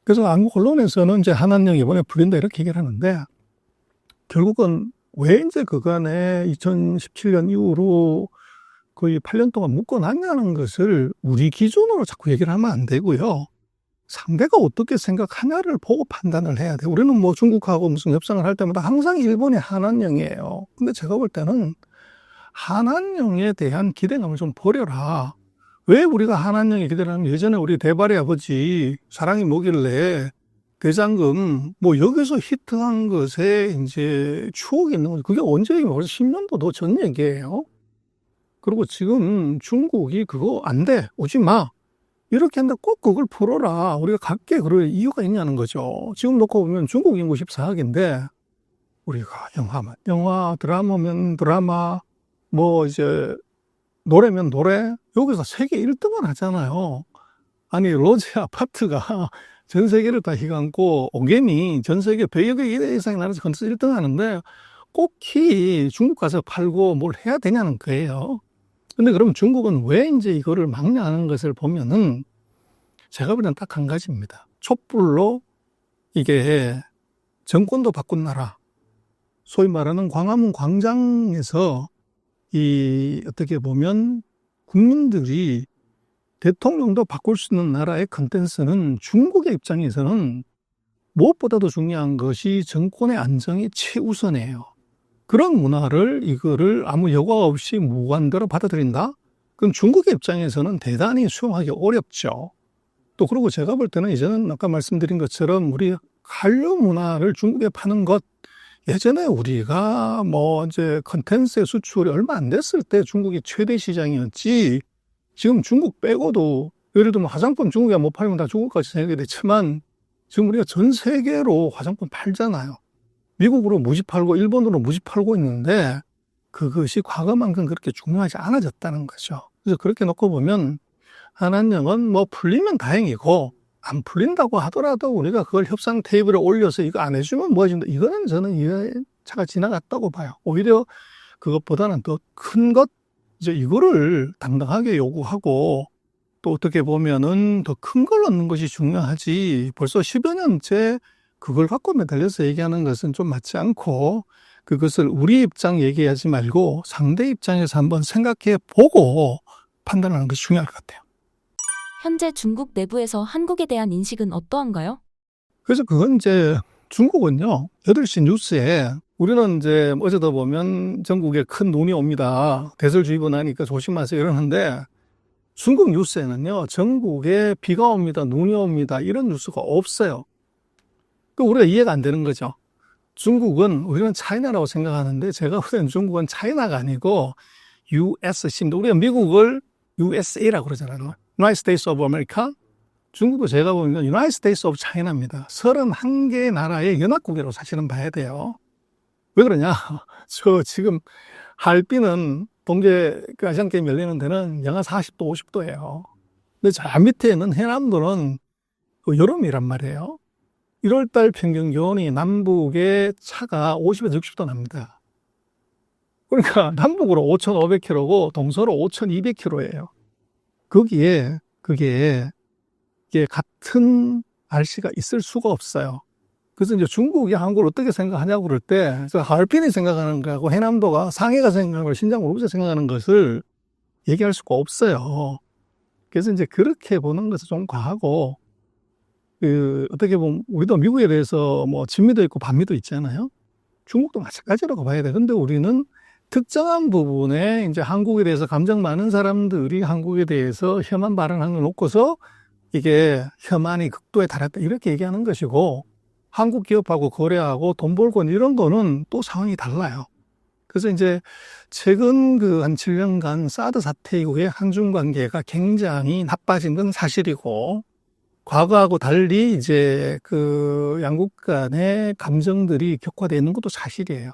그래서 한국 언론에서는 이제 한한령 이번에 풀린다 이렇게 얘기를 하는데, 결국은 왜 이제 그간에 2017년 이후로 거의 8년 동안 묶어놨냐는 것을 우리 기준으로 자꾸 얘기를 하면 안 되고요. 상대가 어떻게 생각하냐를 보고 판단을 해야 돼요. 우리는 뭐 중국하고 무슨 협상을 할 때마다 항상 일본이 한한령이에요. 근데 제가 볼 때는 한한령에 대한 기대감을 좀 버려라. 왜 우리가 한한령에 기대를 하면, 예전에 우리 대발의 아버지 사랑이 뭐길래 대장금 뭐 여기서 히트한 것에 이제 추억이 있는 거죠. 그게 언제 얘기면 벌써 10년도 더 전 얘기예요. 그리고 지금 중국이 그거 안 돼, 오지 마, 이렇게 한다. 꼭 그걸 풀어라. 우리가 갖게 그럴 이유가 있냐는 거죠. 지금 놓고 보면 중국 인구 14억인데 우리가 영화, 드라마면 드라마, 뭐 이제 노래면 노래, 여기서 세계 1등을 하잖아요. 아니, 로제 아파트가 전 세계를 다 휘감고 오개미 전 세계 100여 개 이상의 나라에서 컨텐츠 1등 하는데 꼭히 중국 가서 팔고 뭘 해야 되냐는 거예요. 근데 그럼 중국은 왜 이제 이거를 막냐는 것을 보면은 제가 보기엔 딱 한 가지입니다. 촛불로 이게 정권도 바꾼 나라, 소위 말하는 광화문 광장에서 이 어떻게 보면 국민들이 대통령도 바꿀 수 있는 나라의 컨텐츠는 중국의 입장에서는 무엇보다도 중요한 것이 정권의 안정이 최우선이에요. 그런 문화를, 이거를 아무 여과 없이 무관대로 받아들인다? 그럼 중국의 입장에서는 대단히 수용하기 어렵죠. 또 그리고 제가 볼 때는 이제는 아까 말씀드린 것처럼 우리 한류 문화를 중국에 파는 것, 예전에 우리가 뭐 이제 컨텐츠의 수출이 얼마 안 됐을 때 중국이 최대 시장이었지, 지금 중국 빼고도 예를 들면 화장품 중국에 못 팔면 다 중국까지 생각이 됐지만 지금 우리가 전 세계로 화장품 팔잖아요. 미국으로 무지 팔고 일본으로 무지 팔고 있는데 그것이 과거만큼 그렇게 중요하지 않아졌다는 거죠. 그래서 그렇게 놓고 보면 한한령은 뭐 풀리면 다행이고, 안 풀린다고 하더라도 우리가 그걸 협상 테이블에 올려서 이거 안 해주면 뭐 해준다, 이거는 저는 이 차가 지나갔다고 봐요. 오히려 그것보다는 더 큰 것, 이제 이거를 당당하게 요구하고 또 어떻게 보면은 더 큰 걸 얻는 것이 중요하지, 벌써 10여 년째 그걸 갖고 매달려서 얘기하는 것은 좀 맞지 않고, 그것을 우리 입장 얘기하지 말고 상대 입장에서 한번 생각해 보고 판단하는 것이 중요할 것 같아요. 현재 중국 내부에서 한국에 대한 인식은 어떠한가요? 그래서 그건 이제 중국은요, 8시 뉴스에 우리는 이제 어제도 보면 전국에 큰 눈이 옵니다, 대설주의보 나니까 조심하세요 이러는데, 중국 뉴스에는요 전국에 비가 옵니다, 눈이 옵니다 이런 뉴스가 없어요. 그 우리가 이해가 안 되는 거죠. 중국은, 우리는 차이나라고 생각하는데 제가 볼 때는 중국은 차이나가 아니고 USC입니다. 우리가 미국을 USA라고 그러잖아요. United States of America. 중국도 제가 보면 United States of China입니다. 31개의 나라의 연합국이라고 사실은 봐야 돼요. 왜 그러냐? 저 지금 할빈은 동계 그 아시안게임 열리는 데는 영하 40도, 50도예요. 근데 저 밑에는 해남도는 여름이란 말이에요. 1월달 평균 기온이 남북의 차가 50에서 60도 납니다. 그러니까 남북으로 5,500km고 동서로 5,200km예요. 거기에 이게 같은 날씨가 있을 수가 없어요. 그래서 이제 중국이 한국을 어떻게 생각하냐고 그럴 때, 하얼빈이 생각하는 거하고 해남도가, 상해가 생각하는 걸, 신장 우루가 생각하는 것을 얘기할 수가 없어요. 그래서 이제 그렇게 보는 것은 좀 과하고, 어떻게 보면 우리도 미국에 대해서 뭐 진미도 있고 반미도 있잖아요. 중국도 마찬가지라고 봐야 돼. 근데 우리는 특정한 부분에 이제 한국에 대해서 감정 많은 사람들이 한국에 대해서 혐한 발언하는 걸 놓고서 이게 혐한이 극도에 달했다 이렇게 얘기하는 것이고, 한국 기업하고 거래하고 돈 벌고 이런 거는 또 상황이 달라요. 그래서 이제 최근 그 한 7년간 사드 사태 이후에 한중 관계가 굉장히 나빠진 건 사실이고, 과거하고 달리 이제 그 양국 간의 감정들이 격화되어 있는 것도 사실이에요.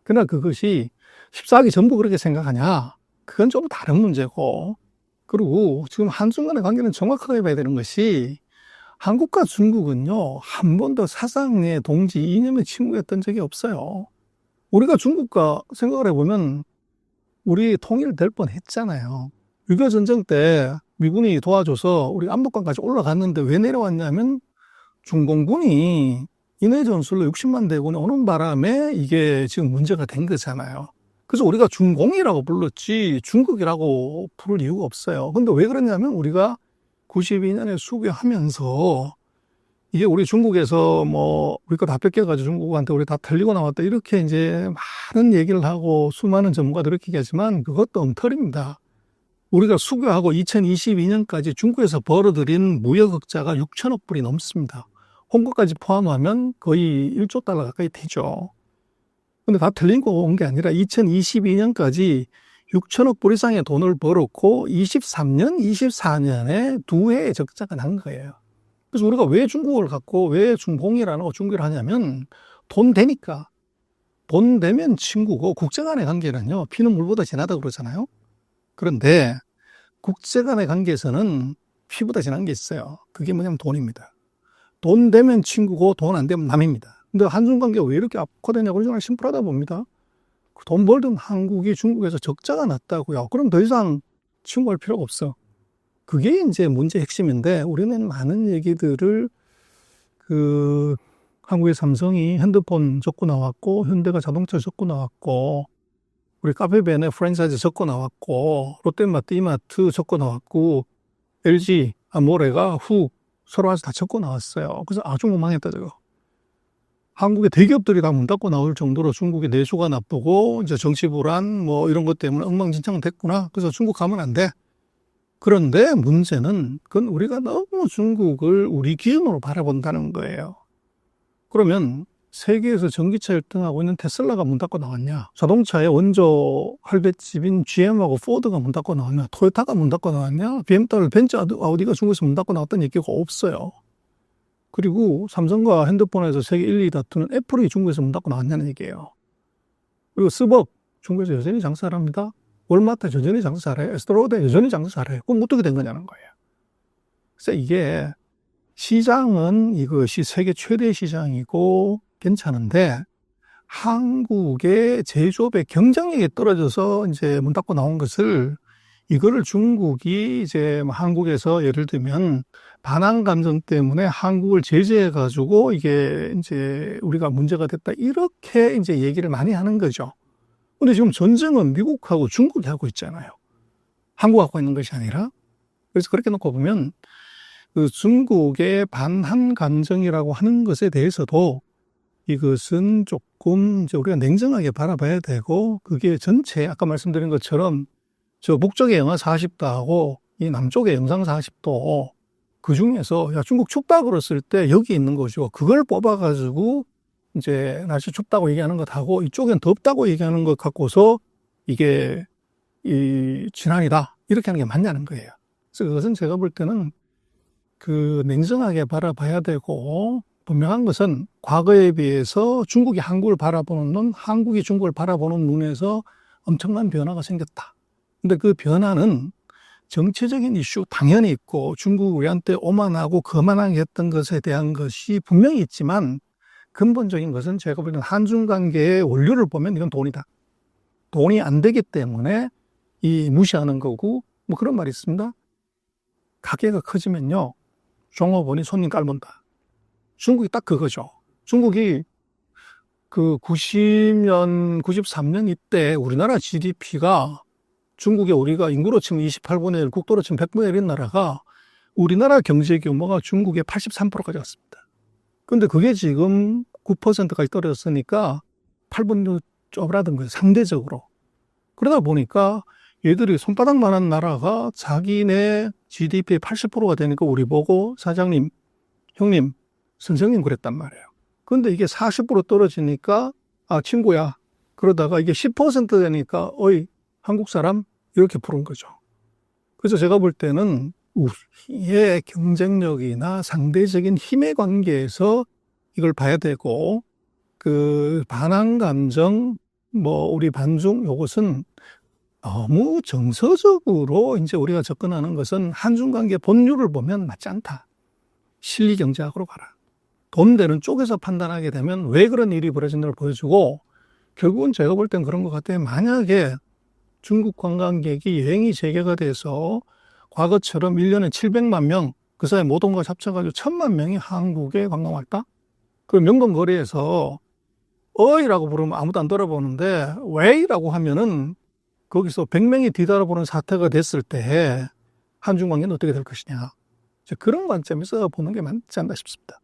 그러나 그것이 14기 전부 그렇게 생각하냐? 그건 좀 다른 문제고, 그리고 지금 한중 간의 관계는 정확하게 봐야 되는 것이, 한국과 중국은요, 한 번도 사상의 동지, 이념의 친구였던 적이 없어요. 우리가 중국과 생각을 해보면 우리 통일될 뻔 했잖아요. 6.25 전쟁 때 미군이 도와줘서 우리 압록강까지 올라갔는데 왜 내려왔냐면 중공군이 인해 전술로 60만 대군이 오는 바람에 이게 지금 문제가 된 거잖아요. 그래서 우리가 중공이라고 불렀지 중국이라고 부를 이유가 없어요. 근데 왜 그러냐면 우리가 92년에 수교하면서 이게 우리 중국에서 뭐 우리 거 다 뺏겨가지고 중국한테 우리 다 털리고 나왔다 이렇게 이제 많은 얘기를 하고 수많은 전문가들이 이렇게 얘기하지만 그것도 엉터리입니다. 우리가 수교하고 2022년까지 중국에서 벌어들인 무역 흑자가 6천억 불이 넘습니다. 홍보까지 포함하면 거의 1조 달러 가까이 되죠. 근데 다 틀리고 온 게 아니라 2022년까지 6천억 불 이상의 돈을 벌었고 23년, 24년에 두 해의 적자가 난 거예요. 그래서 우리가 왜 중국을 갖고 왜 중공이라는 거 중국을 하냐면 돈 되니까. 돈 되면 친구고 국제 간의 관계는요. 피는 물보다 진하다고 그러잖아요. 그런데 국제 간의 관계에서는 피보다 진한 게 있어요. 그게 뭐냐면 돈입니다. 돈 되면 친구고 돈 안 되면 남입니다. 근데 한중 관계가 왜 이렇게 악화되냐고 저는 심플하다 봅니다. 돈 벌던 한국이 중국에서 적자가 났다고요. 그럼 더 이상 친구할 필요가 없어. 그게 이제 문제의 핵심인데 우리는 많은 얘기들을 한국의 삼성이 핸드폰 접고 나왔고 현대가 자동차 접고 나왔고 우리 카페벤에 프랜차이즈 접고 나왔고 롯데마트, 이마트 접고 나왔고 LG, 아모레가 후 서로 와서 다 접고 나왔어요. 그래서 중국 망했다 저거. 한국의 대기업들이 다 문 닫고 나올 정도로 중국의 내수가 나쁘고 이제 정치 불안 뭐 이런 것 때문에 엉망진창 됐구나. 그래서 중국 가면 안 돼. 그런데 문제는 그건 우리가 너무 중국을 우리 기준으로 바라본다는 거예요. 그러면 세계에서 전기차 1등하고 있는 테슬라가 문 닫고 나왔냐? 자동차의 원조 할배집인 GM하고 포드가 문 닫고 나왔냐? 토요타가 문 닫고 나왔냐? BMW, 벤츠, 아우디가 중국에서 문 닫고 나왔다는 얘기가 없어요. 그리고 삼성과 핸드폰에서 세계 1, 2위 다투는 애플이 중국에서 문 닫고 나왔냐는 얘기예요. 그리고 스벅, 중국에서 여전히 장사를 합니다. 월마트 여전히 장사를 해. 에스트로데 여전히 장사를 해. 그럼 어떻게 된 거냐는 거예요. 그래서 이게 시장은 이것이 세계 최대 시장이고 괜찮은데 한국의 제조업의 경쟁력이 떨어져서 이제 문 닫고 나온 것을 이거를 중국이 이제 한국에서 예를 들면 반항 감정 때문에 한국을 제재해 가지고 이게 이제 우리가 문제가 됐다 이렇게 이제 얘기를 많이 하는 거죠. 근데 지금 전쟁은 미국하고 중국이 하고 있잖아요. 한국 하고 있는 것이 아니라. 그래서 그렇게 놓고 보면 그 중국의 반한 감정이라고 하는 것에 대해서도 이것은 조금 이제 우리가 냉정하게 바라봐야 되고 그게 전체 아까 말씀드린 것처럼 저 북쪽의 영하 40도 하고 이 남쪽의 영상 40도 그 중에서 야 중국 춥다 그랬을 때 여기 있는 거죠. 그걸 뽑아가지고 이제 날씨 춥다고 얘기하는 것하고 이쪽엔 덥다고 얘기하는 것 갖고서 이게 이 진환이다 이렇게 하는 게 맞냐는 거예요. 그래서 그것은 제가 볼 때는 그 냉정하게 바라봐야 되고 분명한 것은 과거에 비해서 중국이 한국을 바라보는 눈, 한국이 중국을 바라보는 눈에서 엄청난 변화가 생겼다. 근데 그 변화는 정치적인 이슈 당연히 있고 중국 우리한테 오만하고 거만하게 했던 것에 대한 것이 분명히 있지만 근본적인 것은 제가 보기에는 한중 관계의 원료를 보면 이건 돈이다. 돈이 안 되기 때문에 이 무시하는 거고 뭐 그런 말이 있습니다. 가게가 커지면요. 종업원이 손님 깔본다. 중국이 딱 그거죠. 중국이 그 90년, 93년 이때 우리나라 GDP가 중국에 우리가 인구로 치면 28분의 1, 국토로 치면 100분의 1인 나라가 우리나라 경제 규모가 중국의 83%까지 왔습니다. 근데 그게 지금 9%까지 떨어졌으니까 8분 쪼그라든 거예요. 상대적으로. 그러다 보니까 얘들이 손바닥만한 나라가 자기네 GDP의 80%가 되니까 우리 보고 사장님, 형님, 선생님 그랬단 말이에요. 근데 이게 40% 떨어지니까 친구야. 그러다가 이게 10% 되니까 어이 한국 사람 이렇게 부른 거죠. 그래서 제가 볼 때는 우리의 경쟁력이나 상대적인 힘의 관계에서 이걸 봐야 되고 그 반항 감정 뭐 우리 반중 요것은 너무 정서적으로 이제 우리가 접근하는 것은 한중 관계 본류를 보면 맞지 않다. 실리 경제학으로 가라. 돈 되는 쪽에서 판단하게 되면 왜 그런 일이 벌어진다를 보여주고 결국은 제가 볼 땐 그런 것 같아요. 만약에 중국 관광객이 여행이 재개가 돼서 과거처럼 1년에 700만 명, 그 사이 모든 걸 합쳐가지고 1,000만 명이 한국에 관광 왔다? 그 명동 거리에서 어이라고 부르면 아무도 안 돌아보는데 왜이라고 하면은 거기서 100명이 뒤돌아보는 사태가 됐을 때 한중 관계는 어떻게 될 것이냐. 그런 관점에서 보는 게 맞지 않나 싶습니다.